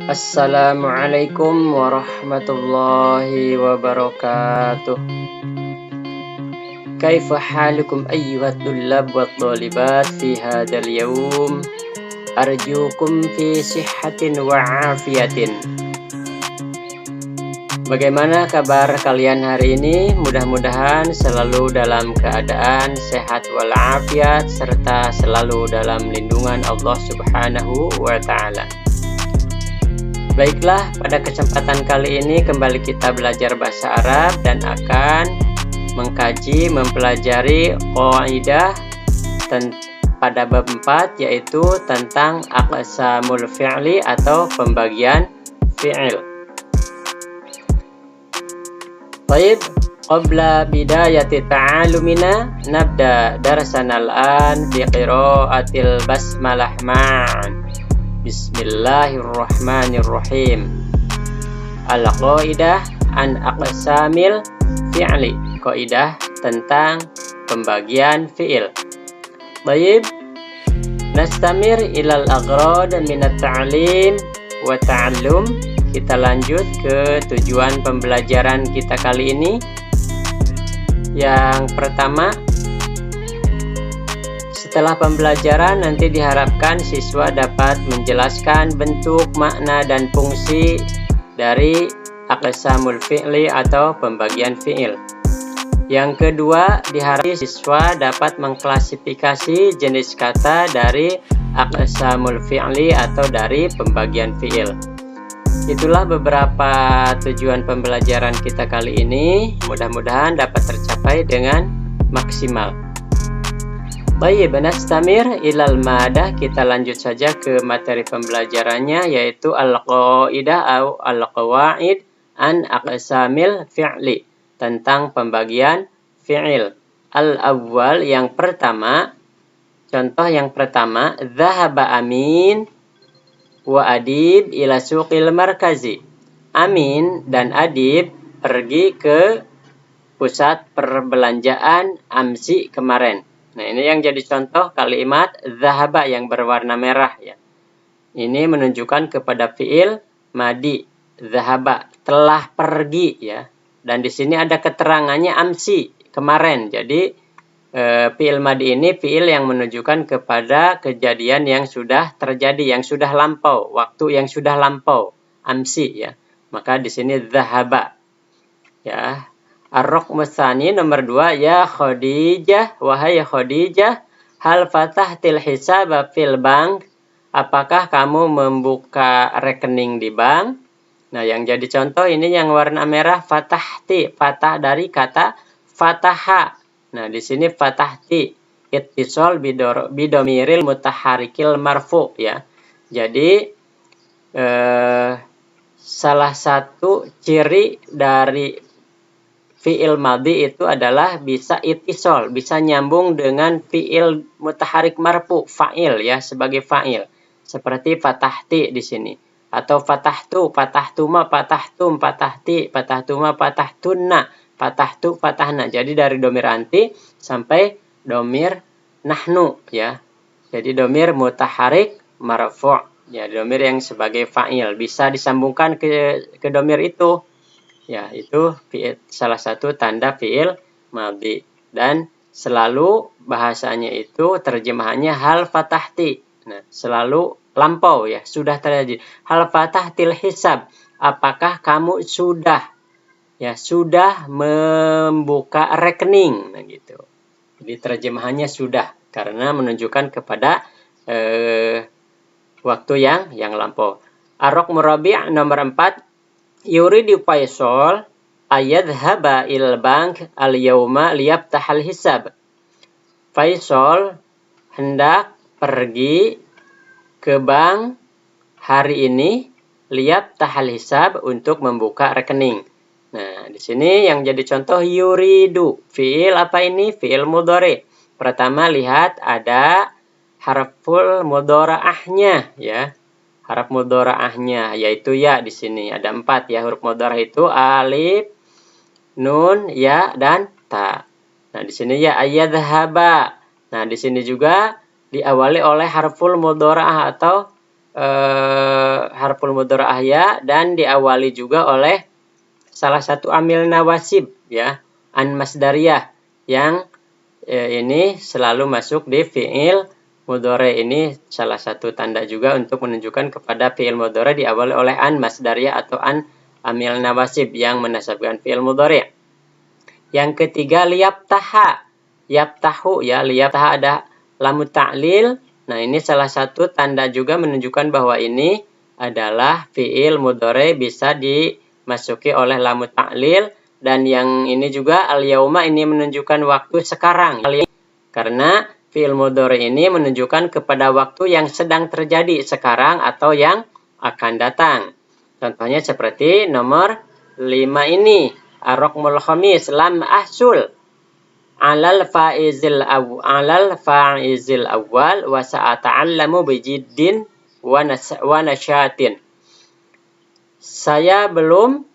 Assalamualaikum warahmatullahi wabarakatuh. Kaifa halukum ayyuhat tullab wa thalibat fi hadzal yawm? Arjukum fi sihhatin wa afiyatin. Bagaimana kabar kalian hari ini? Mudah-mudahan selalu dalam keadaan sehat walafiat serta selalu dalam lindungan Allah Subhanahu wa taala. Baiklah, pada kesempatan kali ini kembali kita belajar bahasa Arab dan akan mempelajari qaidah pada bab 4, yaitu tentang aqsamul fi'li atau pembagian fi'il. Baik, qabla bidayati ta'alumina nabda darasana al-an fi qira'atil basmalah ma'an. Bismillahirrahmanirrahim. Al-qaidah an aqsamil fi'li. Qaidah tentang pembagian fi'il. Baik, nastamir ilal aghrad min at-ta'lim wa ta'allum. Kita lanjut ke tujuan pembelajaran kita kali ini. Yang pertama, setelah pembelajaran nanti diharapkan siswa dapat menjelaskan bentuk, makna, dan fungsi dari aqsamul fi'li atau pembagian fi'il. Yang kedua, diharapkan siswa dapat mengklasifikasi jenis kata dari aqsamul fi'li atau dari pembagian fi'il. Itulah beberapa tujuan pembelajaran kita kali ini. Mudah-mudahan dapat tercapai dengan maksimal. Baik, nastamir ilal madah. Kita lanjut saja ke materi pembelajarannya, yaitu al-qaidah atau al-qawaid an aqsamil fi'li, tentang pembagian fi'il. Al-awwal, yang pertama, contoh yang pertama, dhahaba Amin wa Adib ila suqil markazi. Amin dan Adib pergi ke pusat perbelanjaan amsi kemarin. Nah, ini yang jadi contoh kalimat dhahaba yang berwarna merah ya. Ini menunjukkan kepada fiil madi. Dhahaba telah pergi ya. Dan di sini ada keterangannya amsi, kemarin. Jadi fiil madi ini fiil yang menunjukkan kepada kejadian yang sudah terjadi, yang sudah lampau, waktu yang sudah lampau, amsi ya. Maka di sini dhahaba ya. Ar-raqmu tsani, nomor 2, ya Khadijah, wahai Khadijah, hal fatahtil hisaba fil bank? Apakah kamu membuka rekening di bank? Nah, yang jadi contoh ini yang warna merah, fatahti, fatah dari kata fataha. Nah, di sini fatahti ittisal bidomiril mutaharikil marfu ya. Jadi salah satu ciri dari fi'il madhi itu adalah bisa ittisal, bisa nyambung dengan fi'il mutaharik marfu, fa'il ya, sebagai fa'il. Seperti fatahti di sini. Atau fatahtu, fatahtuma, fatahtum, fatahti, fatahtuma, fatahtunna, fatahtu, fatahna. Jadi dari domir anti sampai domir nahnu ya. Jadi domir mutaharik marfu' ya, domir yang sebagai fa'il bisa disambungkan ke domir itu. Ya, itu salah satu tanda fi'il madhi. Dan selalu bahasanya itu terjemahannya hal fatahti. Nah, selalu lampau ya, sudah terjadi. Hal fatahtil hisab, apakah kamu sudah membuka rekening? Nah, gitu. Jadi terjemahannya sudah, karena menunjukkan kepada waktu yang lampau. Ar-raqmu rabi', nomor 4, yuridu Faisal ayadhhaba il bank al-yawma liyaftahal hisab. Faisal hendak pergi ke bank hari ini liyaftahal hisab, untuk membuka rekening. Nah, di sini yang jadi contoh yuridu. Fi'il apa ini? Fi'il mudhari. Pertama, lihat ada harful mudhara'ahnya ya. Haraf mudhara'ahnya yaitu ya di sini. Ada 4 ya huruf mudhara'ah itu, alif, nun, ya, dan ta. Nah, di sini ya ayadhhaba. Nah, di sini juga diawali oleh harful mudhara'ah atau harful mudhara'ah ya, dan diawali juga oleh salah satu amil nawasib ya, an masdariyah, yang ini selalu masuk di fi'il mudhari. Ini salah satu tanda juga untuk menunjukkan kepada fi'il mudhari diawali oleh an masdariyah atau an amil nawasib yang menasabkan fi'il mudhari. Yang ketiga liyaftaha, yaftahu ya, liyaftaha ada lam ta'lil. Nah, ini salah satu tanda juga menunjukkan bahwa ini adalah fi'il mudhari bisa dimasuki oleh lam ta'lil. Dan yang ini juga al-yauma ini menunjukkan waktu sekarang. Karena fi'il mudhari ini menunjukkan kepada waktu yang sedang terjadi sekarang atau yang akan datang. Contohnya seperti nomor 5 ini. Ar-raqmul khamis lam ahsul alal faizil awal wa sa'ata'allamu bijiddin wa nasyatin. Saya belum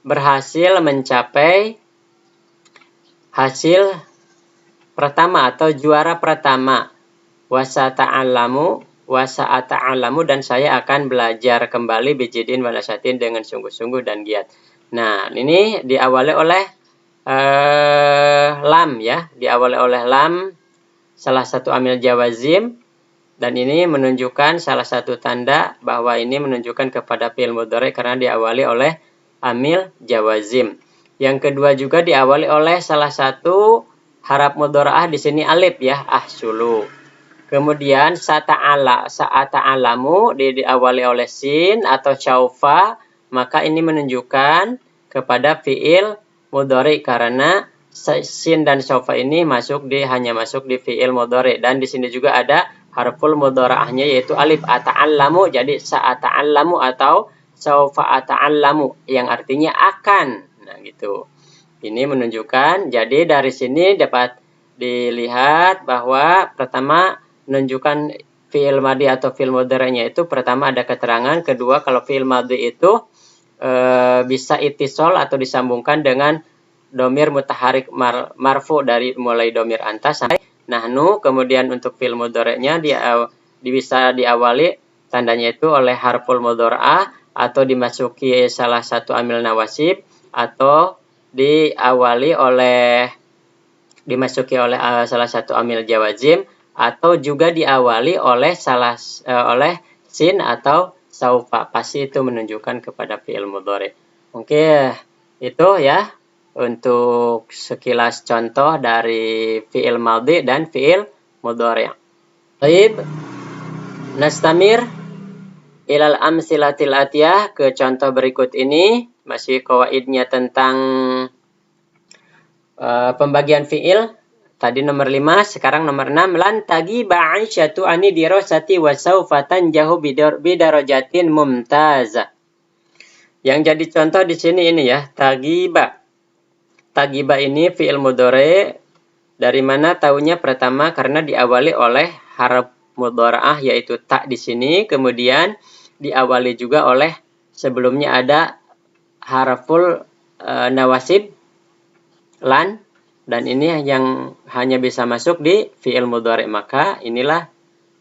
berhasil mencapai hasil pertama atau juara pertama. Wa sa'ata'allamu dan saya akan belajar kembali bijiddin wa nasyatin dengan sungguh-sungguh dan giat. Nah, ini diawali oleh lam ya, diawali oleh lam, salah satu amil jawazim, dan ini menunjukkan salah satu tanda bahwa ini menunjukkan kepada fi'il mudhari karena diawali oleh amil jawazim. Yang kedua juga diawali oleh salah satu haraf mudhara'ah di sini alif ya, ahsulu. Kemudian sa'ata'alamu diawali oleh sin atau syaufa, maka ini menunjukkan kepada fi'il mudhari karena sin dan syaufa ini hanya masuk di fi'il mudhari. Dan di sini juga ada harful mudhara'ahnya yaitu alif ata'allamu, jadi sa'ata'allamu atau saufa ata'allamu yang artinya akan. Nah, gitu. Ini menunjukkan, jadi dari sini dapat dilihat bahwa pertama menunjukkan fi'il madhi atau fi'il mudhari'nya itu pertama ada keterangan, kedua kalau fi'il madhi itu bisa itisol atau disambungkan dengan domir mutaharik marfu dari mulai domir anta sampai nahnu. Kemudian untuk fi'il mudhari'nya bisa diawali tandanya itu oleh harful mudhara'ah atau dimasuki salah satu amil nawasib atau dimasuki oleh salah satu amil jawazim atau juga diawali oleh sin atau saufa. Pasti itu menunjukkan kepada fi'il mudhari. Oke, itu ya untuk sekilas contoh dari fi'il madhi dan fi'il mudhari. Baik, nastamir ilal amsilatil atiyah, ke contoh berikut ini. Masih kawaidnya tentang pembagian fi'il. Tadi nomor 5, sekarang nomor 6. Lan tagiba Aisyatu ani dirasati wa sawfa tanjahu bidarajatin mumtazah. Yang jadi contoh di sini ini ya, tagiba. Tagiba ini fi'il mudhari. Dari mana tahunya? Pertama karena diawali oleh harf mudhara'ah yaitu ta di sini, kemudian diawali juga oleh sebelumnya ada harful nawasib lan, dan ini yang hanya bisa masuk di fi'il mudhari, maka inilah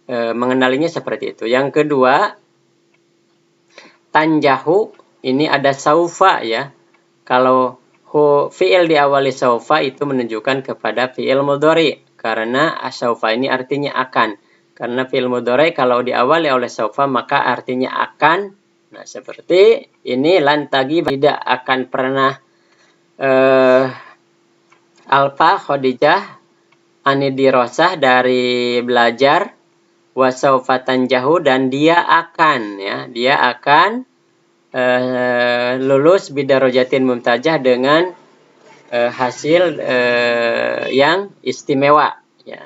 mengenalinya seperti itu. Yang kedua, tanjahu ini ada saufa ya. Kalau fi'il diawali saufa itu menunjukkan kepada fi'il mudhari karena saufa ini artinya akan. Karena fi'il mudhari kalau diawali oleh saufa maka artinya akan. Nah, seperti ini, lan tagib, tidak akan pernah Alfa Khadijah anidirosah dari belajar, wasaufa tanjahu dan dia akan ya, dia akan lulus bidarajatin mumtajah dengan hasil yang istimewa ya.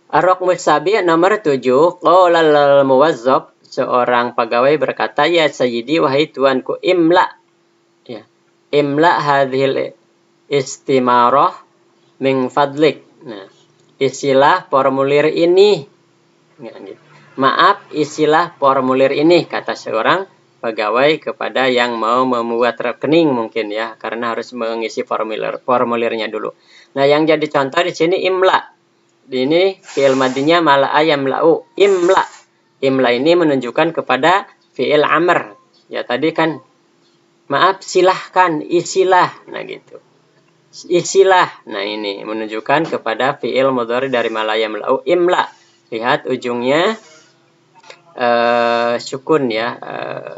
Ar-raqmus sabi nomor 7, qala al-muwazzab, seorang pegawai berkata, ya sayyidi, wahai tuanku, imla ya, imla hadhil istimarah min fadlik. Nah, isilah formulir ini. Maaf, isilah formulir ini, kata seorang pegawai kepada yang mau membuat rekening mungkin ya, karena harus mengisi formulirnya dulu. Nah, yang jadi contoh di sini imla. Ini fi'il madinya mala'a yamla'u, imla. Imla ini menunjukkan kepada fi'il amr. Ya tadi kan, maaf, silahkan, isilah. Nah gitu. Isilah. Nah ini menunjukkan kepada fi'il mudhari dari ma la yamla'u imla. Lihat ujungnya sukun ya.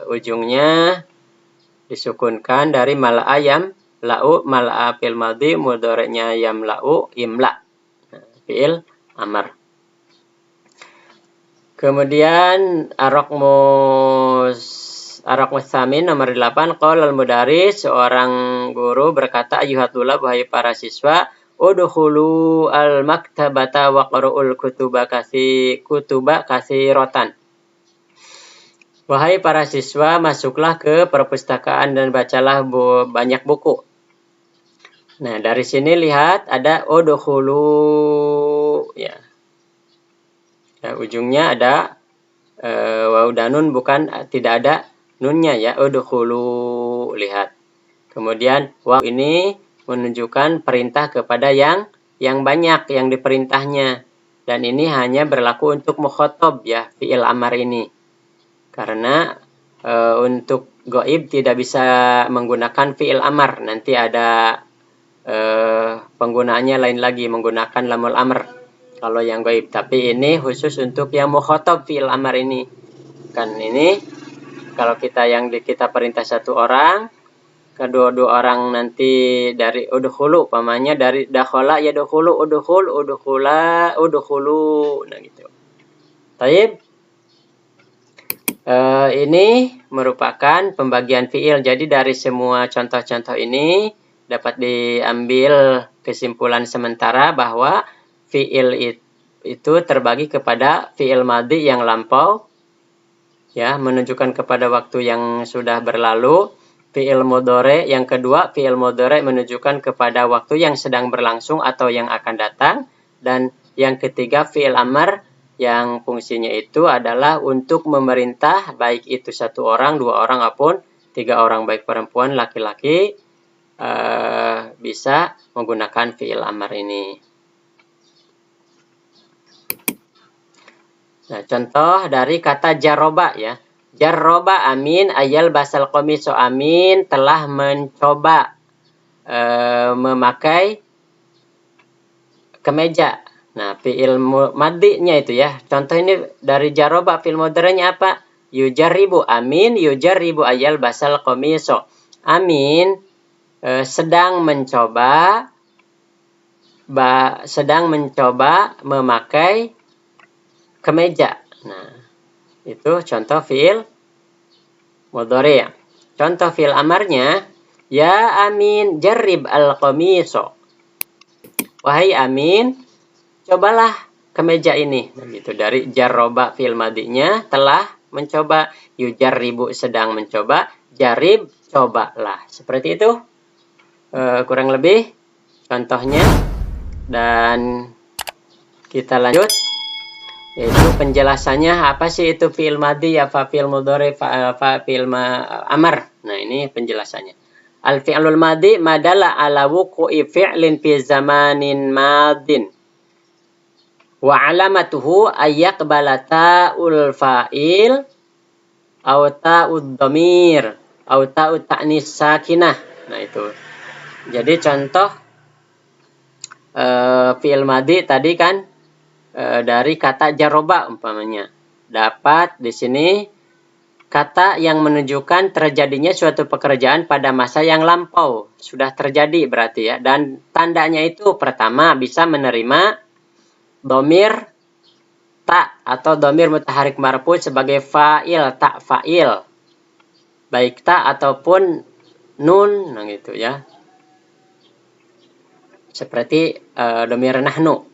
Ujungnya disukunkan dari mala'a yam la'u, mala'a fil madhi, mudhari'nya yamla'u, imla. Nah, fi'il amr. Kemudian Ar-Raqmus Tsamin nomor 8, qala al-mudaris, seorang guru berkata, ayyuhat tulab, wahai para siswa, udkhulu al-maktabata waqra'ul kutuba katsiratan. Wahai para siswa, masuklah ke perpustakaan dan bacalah banyak buku. Nah, dari sini lihat ada udkhulu ya. Ya, ujungnya ada waw dan nun, bukan, tidak ada nunnya ya, udkhulu, lihat. Kemudian waw ini menunjukkan perintah kepada yang banyak, yang diperintahnya. Dan ini hanya berlaku untuk mukhatab ya, fi'il amar ini. Karena untuk goib tidak bisa menggunakan fi'il amar. Nanti ada penggunaannya lain lagi, menggunakan lamul amr kalau yang gaib. Tapi ini khusus untuk yang mukhatab fi'il amar ini. Kan ini kalau kita kita perintah satu orang, kedua-dua orang nanti dari udkhulu, pamannya dari dakhala ya dukhulu, udkhula, udkhulu. Nah gitu. Taib. Ini merupakan pembagian fi'il. Jadi dari semua contoh-contoh ini dapat diambil kesimpulan sementara bahwa fi'il itu terbagi kepada fi'il madhi yang lampau, ya, menunjukkan kepada waktu yang sudah berlalu. Fi'il mudhari yang kedua, fi'il mudhari menunjukkan kepada waktu yang sedang berlangsung atau yang akan datang. Dan yang ketiga, fi'il amr yang fungsinya itu adalah untuk memerintah, baik itu satu orang, dua orang, maupun tiga orang, baik perempuan, laki-laki, bisa menggunakan fi'il amr ini. Nah, contoh dari kata jaroba ya. Jaroba amin ayal basal qamiso, amin telah mencoba memakai kemeja. Nah, fi'il madhi-nya itu ya. Contoh ini dari jaroba, fi'il mudhari'nya apa? Yujarribu, amin yujarribu ayal basal qamiso. Amin sedang mencoba memakai kemeja. Nah, itu contoh fi'il mudhari'. Contoh fi'il amarnya, ya amin jarrib al-qamiso. Wahai amin, cobalah kemeja ini. Nah, gitu. Dari jarroba fi'il madhinya telah mencoba, yujarribu sedang mencoba, jarib cobalah. Seperti itu kurang lebih contohnya. Dan kita lanjut, yaitu penjelasannya apa sih itu fi'il madhi, apa fi'il mudhari, apa fi'il amr. Nah, ini penjelasannya. Al-fi'lul madhi madalla ala wuqu'i fi'lin fi zamanin madin wa alamatuhu ayyaqbala ta'ul fa'il aw ta'ud dhamir aw ta'ut ta'nis sakinah. Nah, itu. Jadi contoh fi'il madhi tadi kan dari kata jaroba umpamanya. Dapat di sini kata yang menunjukkan terjadinya suatu pekerjaan pada masa yang lampau. Sudah terjadi berarti ya. Dan tandanya itu pertama bisa menerima dhamir ta atau dhamir mutaharik marfu sebagai fa'il, tak fa'il. Baik ta ataupun nun, nah gitu ya. Seperti dhamir nahnu.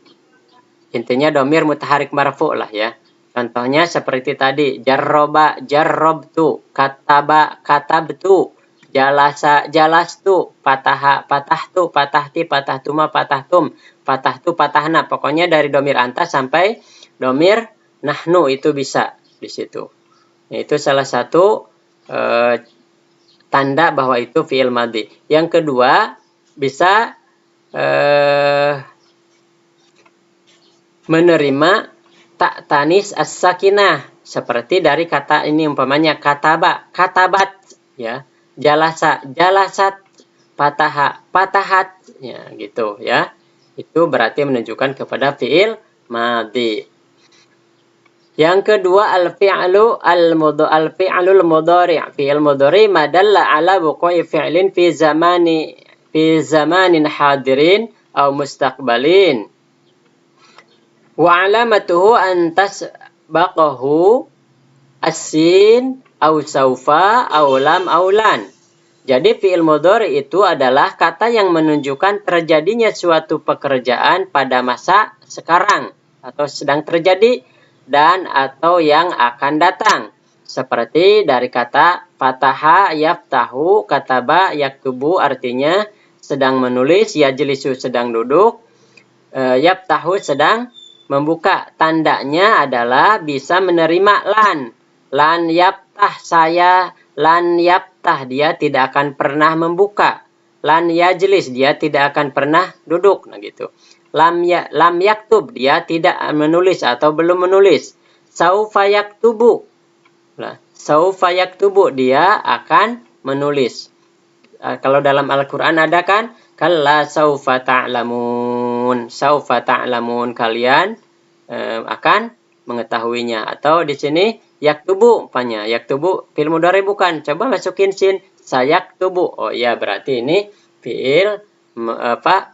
Intinya dhamir mutaharik marfu lah ya. Contohnya seperti tadi, jarroba, jarrobtu, kataba, katabtu, jalasa, jalastu, pataha, patahtu, patahti, patahtuma, patahtum, patahtu, patahna. Pokoknya dari dhamir anta sampai dhamir nahnu itu bisa di situ. Itu salah satu tanda bahwa itu fi'il madhi. Yang kedua, bisa menerima tak tanis as-sakinah. Seperti dari kata ini umpamanya kataba, katabat, ya. Jalasa, jalasat, pataha, patahat, ya gitu ya. Itu berarti menunjukkan kepada fiil madhi. Yang kedua al-fi'lu al-fi'lul mudhari'. Fi'il mudhari' ma dalla ala wuqu'i fi'lin fi zamanin hadirin aw mustaqbalin. Wa alamatuhu an tasbaqahu as-sin aw saufa aw lam aw lan. Jadi fi'il mudhari itu adalah kata yang menunjukkan terjadinya suatu pekerjaan pada masa sekarang atau sedang terjadi dan atau yang akan datang. Seperti dari kata fataha yaftahu, kataba yaktubu artinya sedang menulis, yajlisu sedang duduk, yaftahu sedang membuka. Tandanya adalah bisa menerima lan. Lan yaftah saya, lan yaftah dia tidak akan pernah membuka. Lan yajlis dia tidak akan pernah duduk. Nah gitu. Lam yaktub dia tidak menulis atau belum menulis. Saufa yaktubu. Nah, saufa yaktubu dia akan menulis. Kalau dalam Al-Qur'an ada kan? Kalla saufa ta'lamun. Saufa ta'lamun kalian akan mengetahuinya. Atau di sini yaktubu umpamanya. Yaktubu fi'il mudhari bukan. Coba masukin sin. Sayaktubu. Oh iya berarti ini fi'il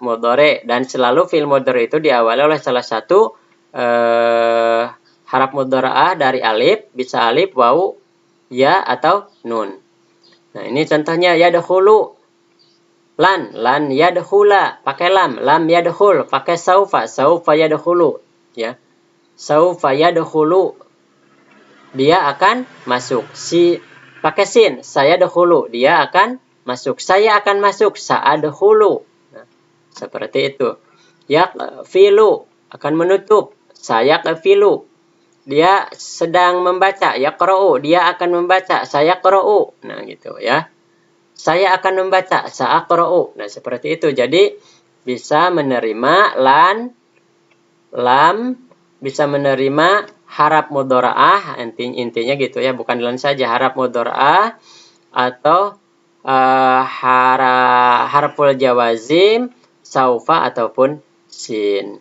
mudhari, dan selalu fi'il mudhari itu diawali oleh salah satu haraf mudhara'ah dari alif, bisa alif, waw, ya atau nun. Nah, ini contohnya yadkhulu lan yadkhula pakai lam yadkhul pakai saufa yadkhulu ya. Saufa yadkhulu dia akan masuk. Pakai sin saya dahulu dia akan masuk. Saya akan masuk sa'adkhulu. Nah, seperti itu. Yakfilu akan menutup. Saya kafilu. Dia sedang membaca. Yaqra'u dia akan membaca. Saya qra'u. Nah, gitu ya. Saya akan membaca. Sa'aqra'u. Nah, seperti itu. Jadi bisa menerima lan, lam, bisa menerima harap mudhara'ah, intinya gitu ya, bukan lan saja, harap mudhara'ah atau harful jawazim, saufa ataupun sin.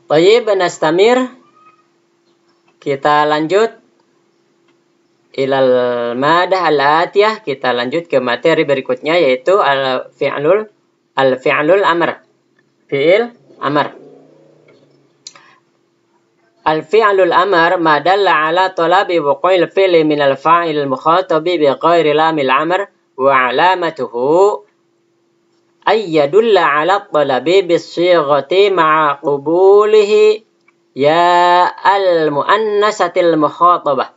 Baik, nastamir. Kita lanjut ilal madah al-atiyah. Kita lanjut ke materi berikutnya yaitu al-fi'lul amr. Fi'il amr. Al-fi'lul amr ma dalla ala talabi wuqu'il fi'li min al-fa'il al-mukhatabi bi ghairi lamil amr wa alamatuhu ay yadulla ala talabi bis-sighati ma'a qubulihi ya al-muannasatil mukhatabah.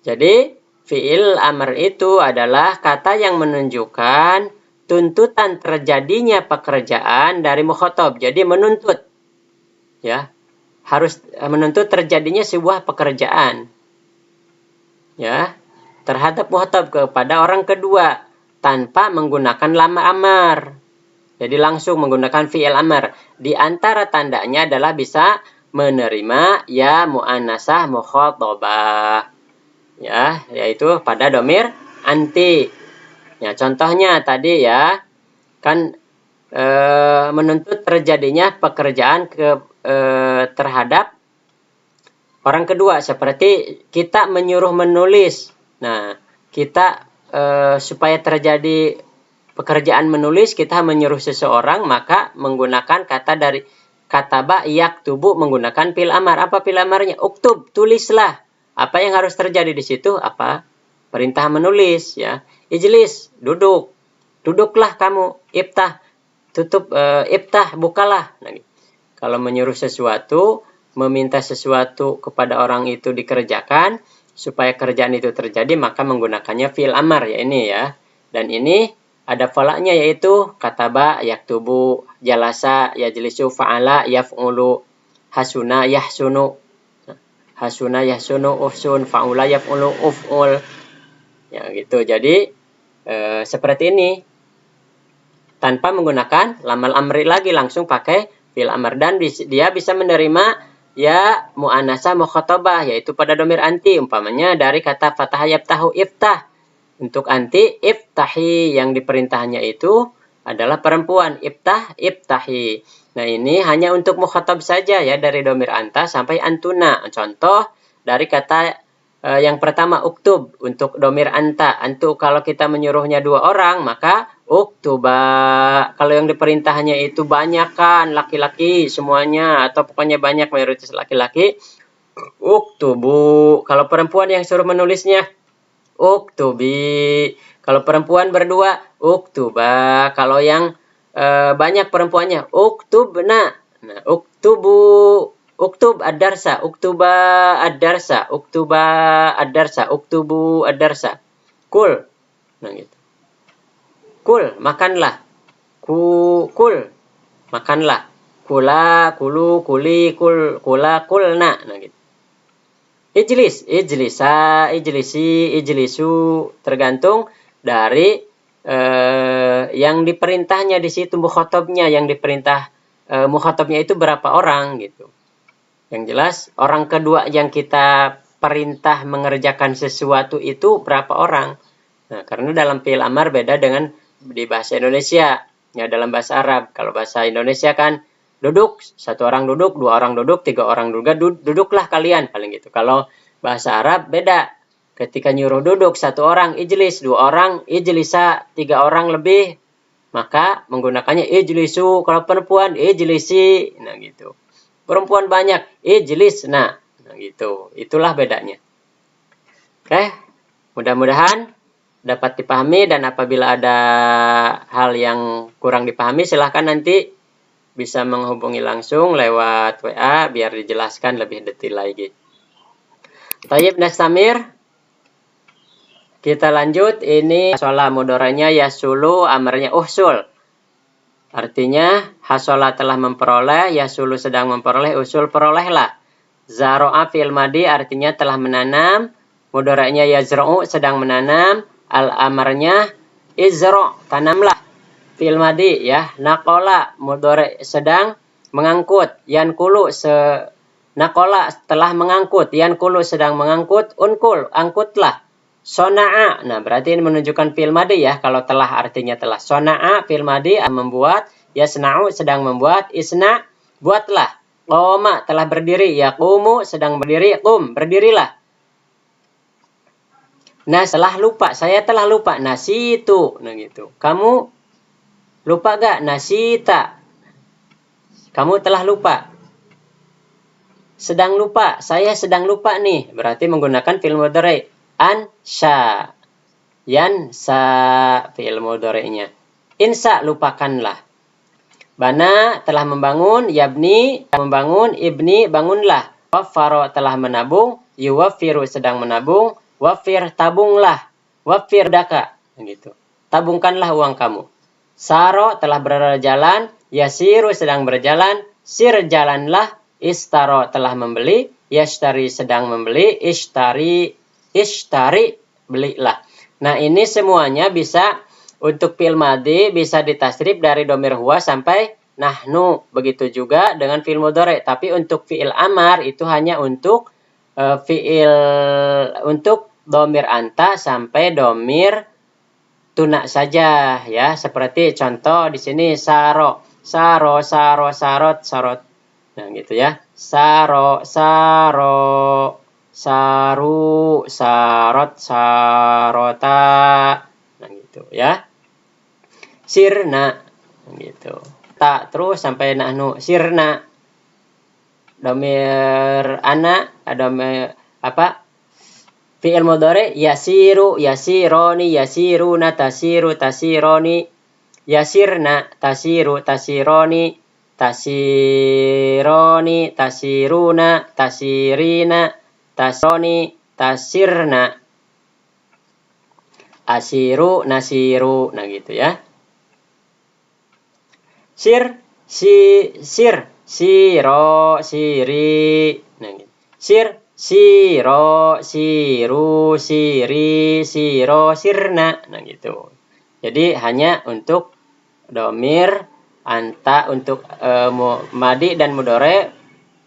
Jadi fi'il amr itu adalah kata yang menunjukkan tuntutan terjadinya pekerjaan dari mukhatab. Jadi menuntut, ya, harus menuntut terjadinya sebuah pekerjaan, ya, terhadap mukhatab kepada orang kedua tanpa menggunakan lam amr. Jadi langsung menggunakan fi'il amr. Di antara tandanya adalah bisa menerima ya muannasah mukhatabah, ya, yaitu pada domir anti. Ya, contohnya tadi ya, kan menuntut terjadinya pekerjaan terhadap orang kedua, seperti kita menyuruh menulis. Nah, kita supaya terjadi pekerjaan menulis, kita menyuruh seseorang, maka menggunakan kata dari kataba yaktubu menggunakan fi'il amar. Apa fi'il amarnya? Uktub, tulislah. Apa yang harus terjadi di situ? Apa? Perintah menulis, ya. Ijlis, duduk. Duduklah kamu. Iftah, tutup. Iftah, bukalah. Nah, kalau menyuruh sesuatu, meminta sesuatu kepada orang itu dikerjakan, supaya kerjaan itu terjadi, maka menggunakannya fi'il amar, ya ini ya. Dan ini ada falaknya, yaitu kataba yaktubu, jalasa yajlisu, fa'ala yaf'ulu, hasuna yahsunu, hasuna yahsunu, ufsun, fa'ula yaf'ulu, uf'ul. Ya gitu. Jadi seperti ini. Tanpa menggunakan lamal amri lagi, langsung pakai fi'il amr, dan dia bisa menerima ya mu'annasah mukhatabah, yaitu pada domir anti. Umpamanya dari kata fatah yaftahu iftah. Untuk anti, iftahi, yang diperintahnya itu adalah perempuan. Iftah, iftahi. Nah, ini hanya untuk mukhatab saja ya, dari domir anta sampai antuna. Contoh dari kata yang pertama uktub, untuk domir anta. Antu kalau kita menyuruhnya 2 orang, maka uktuba. Kalau yang diperintahnya itu banyak kan, laki-laki semuanya, atau pokoknya banyak, mayoritas laki-laki, uktubu. Kalau perempuan yang suruh menulisnya, uktubi. Kalau perempuan berdua, uktuba. Kalau yang banyak perempuannya, uktubna. Nah, uktubu. Uktub ad-darsa, uktuba ad-darsa, uktuba ad-darsa, uktubu ad-darsa. Kul. Nah, gitu. Kul, makanlah. Kul, makanlah. Kula, kulu, kuli, kul, kula, kulna. Nah, gitu. Ijlis, ijlisa, ijlisi, ijlisu, tergantung dari yang diperintahnya di situ, mukhatabnya, yang diperintah mukhatabnya itu berapa orang gitu. Yang jelas orang kedua yang kita perintah mengerjakan sesuatu itu berapa orang. Nah, karena dalam fi'il amar beda dengan di bahasa Indonesia. Ya, dalam bahasa Arab. Kalau bahasa Indonesia kan duduk, 1 orang duduk, 2 orang duduk, 3 orang duduklah kalian, paling gitu. Kalau bahasa Arab beda. Ketika nyuruh duduk 1 orang ijlis, 2 orang ijlisa, 3 orang lebih, maka menggunakannya ijlisu. Kalau perempuan ijlisi. Nah, gitu. Perempuan banyak, ijlis. Nah, gitu. Itulah bedanya. Oke, mudah-mudahan dapat dipahami, dan apabila ada hal yang kurang dipahami, silahkan nanti bisa menghubungi langsung lewat WA biar dijelaskan lebih detail lagi. Tayyib, nastamir. Kita lanjut. Ini hasola mudoranya yasulu, amarnya uhsul. Artinya, hasola telah memperoleh, yasulu sedang memperoleh, usul perolehlah. Zaro'a fi'il madi artinya telah menanam, mudoranya yazro'u sedang menanam, al-amarnya izro', tanamlah. Fi'il madi ya. Nakola mudore sedang mengangkut, yankulu nakola telah mengangkut, yankulu sedang mengangkut, unkul angkutlah. Sona'a, nah berarti ini menunjukkan fi'il madi ya, kalau telah artinya telah. Sona'a fi'il madi membuat, yasna'u sedang membuat, isna buatlah. Qoma telah berdiri, yaqumu sedang berdiri, qum berdirilah. Nah, setelah lupa, saya telah lupa, nasitu. Nah gitu. Kamu lupa gak? Nasita. Kamu telah lupa. Sedang lupa, saya sedang lupa nih. Berarti menggunakan fi'il mudhari'. Ansya, yansa fi'il mudhari'nya. Insa, lupakanlah. Bana telah membangun, yabni membangun, ibni bangunlah. Waffaro telah menabung, yuwaffiru sedang menabung, waffir tabunglah, waffir daka, gitu. Tabungkanlah uang kamu. Saro telah berjalan, yasiru sedang berjalan, sir jalanlah, istaro telah membeli, yashtari sedang membeli, ishtari belilah. Nah, ini semuanya bisa untuk fi'il madi bisa ditasrif dari domir huwa sampai nahnu. Begitu juga dengan fi'il mudhari'. Tapi untuk fi'il amar itu hanya untuk untuk domir anta sampai domir tuna saja ya. Seperti contoh di sini saro, sarot. Nah, gitu ya. Saro, saru, sarot, sarota. Nah, gitu ya. Sirna, gitu. Tak terus sampai nahnu, sirna. Domir ana, domir apa? Fi'il mudhari yasiru, yasironi, yasiruna, tasiru, tasironi, yasirna, tasiru, tasironi, tasironi, tasiruna, tasirina, tasoni, tasirna, asiru, nasiru. Nah, gitu ya. Sir, siro, siri. Nah, gitu. Sir, siro, siru, siri, siro, sirna. Nah, gitu. Jadi hanya untuk domir anta, untuk madi dan mudhari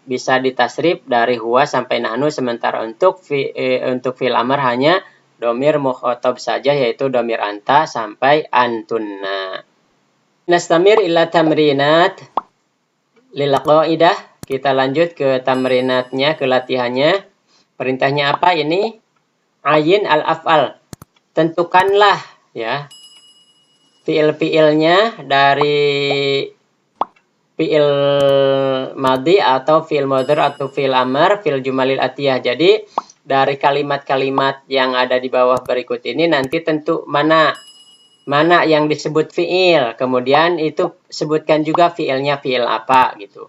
bisa ditasrif dari huwa sampai nahnu, sementara untuk fi'il amr hanya domir mukhatab saja, yaitu domir anta sampai antunna. Nastamir ila tamrinat lil qaidah. Kita lanjut ke tamrinatnya, ke latihannya. Perintahnya apa ini? Ayin al-af'al. Tentukanlah ya fiil-fiilnya dari fiil madhi atau fiil mudhari atau fiil amr, fiil jumalil atiyah. Jadi dari kalimat-kalimat yang ada di bawah berikut ini nanti tentu mana yang disebut fiil, kemudian itu sebutkan juga fiilnya fiil apa gitu.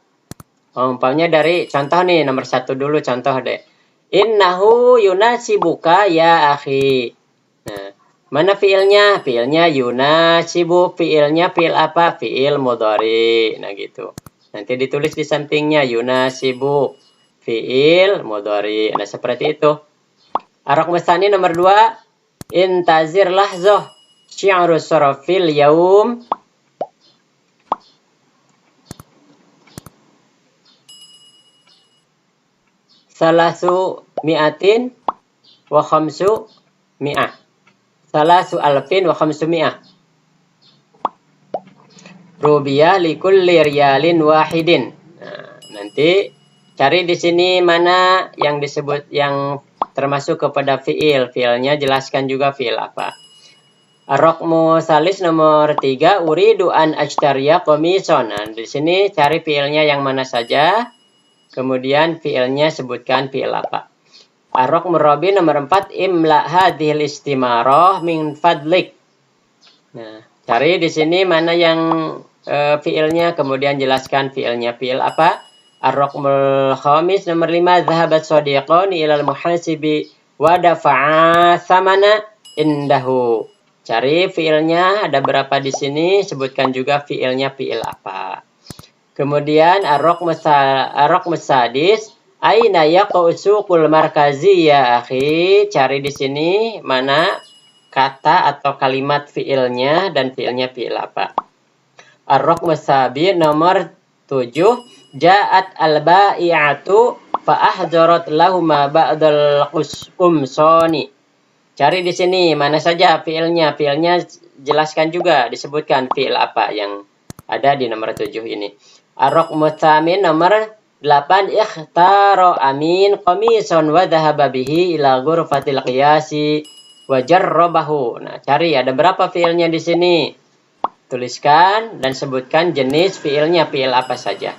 Umpamanya dari contoh nih, nomor 1 dulu contoh deh. Innahu yunasibuka ya akhi. Nah, mana fiilnya? Fiilnya yunasibu, fiilnya fiil apa? Fiil mudhari. Nah gitu. Nanti ditulis di sampingnya yunasibu, fiil mudhari. Nah seperti itu. Ar-raqmu tsani nomor 2. Intazir lahzah syi'ru sarafil yaum. Salasu mi'atin wa khamsu mi'ah. Salasu alfin wa khamsu mi'ah. Rubiyah li kulli riyalin wahidin. Nah, nanti cari di sini mana yang disebut yang termasuk kepada fiil. Fiilnya jelaskan juga fiil apa. Ar-raqmu salis nomor 3. Uridu an ashtariya qamison. Nah, di sini cari fiilnya yang mana saja. Kemudian fiilnya sebutkan fiil apa. Ar-raqmu rabi nomor 4. Imla hadhil istimarah min fadlik. Nah, cari di sini mana yang fiilnya, kemudian jelaskan fiilnya fiil apa. Ar-raqmul khamis nomor 5. Zahabat shadiqani ilal muhasibi wa dafa'a thamana indahu. Cari fiilnya ada berapa di sini, sebutkan juga fiilnya fiil apa. Kemudian ar-raqmu sadis. Aina yaqa'u suqul markazi ya akhi. Cari di sini mana kata atau kalimat fiilnya dan fiilnya fiil apa. Ar-raqmu sabi nomor 7. Ja'at al-ba'i'atu fa ahdarat lahuma ba'dal qumsani. Cari di sini mana saja fiilnya. Fiilnya jelaskan juga, disebutkan fiil apa yang ada di nomor 7 ini. Ar-raqmu tsamin nomor 8. Ikhtaro amin qamison wa dhahaba bihi ila ghurfatil qiyasi wa jarrabahu. Nah, cari ada berapa fiilnya di sini. Tuliskan dan sebutkan jenis fiilnya fiil apa saja.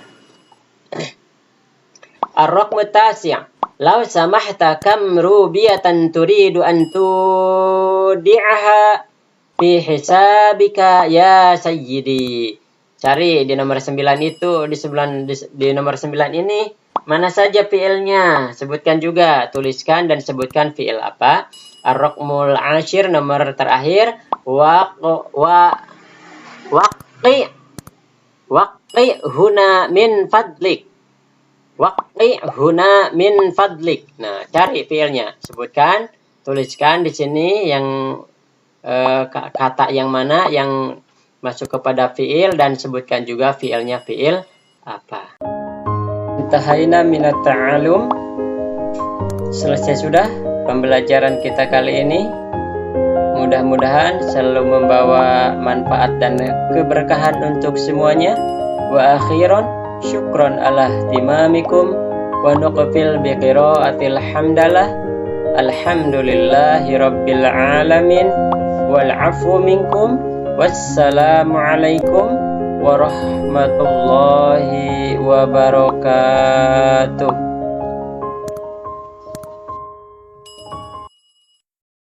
Ar-raqmu tasi'. Law samahta kam rubiyatan turidu an tudi'aha fi hisabika ya sayyidi. Cari di nomor 9 itu, di nomor 9 ini mana saja fiilnya, sebutkan juga, tuliskan dan sebutkan fiil apa. Ar-raqmul ashir nomor terakhir. Waqi huna min fadlik. Waqi huna min fadlik. Nah, cari fiilnya, sebutkan, tuliskan di sini yang kata yang mana yang masuk kepada fiil dan sebutkan juga fiilnya fiil apa. Intahaina minat ta'alum. Selesai sudah pembelajaran kita kali ini. Mudah-mudahan selalu membawa manfaat dan keberkahan untuk semuanya. Wa akhiran syukron ala ihtimamikum wa nuqfil bi qiraatil hamdalah. Alhamdulillahi rabbil alamin wal afu minkum. Wassalamualaikum warahmatullahi wabarakatuh.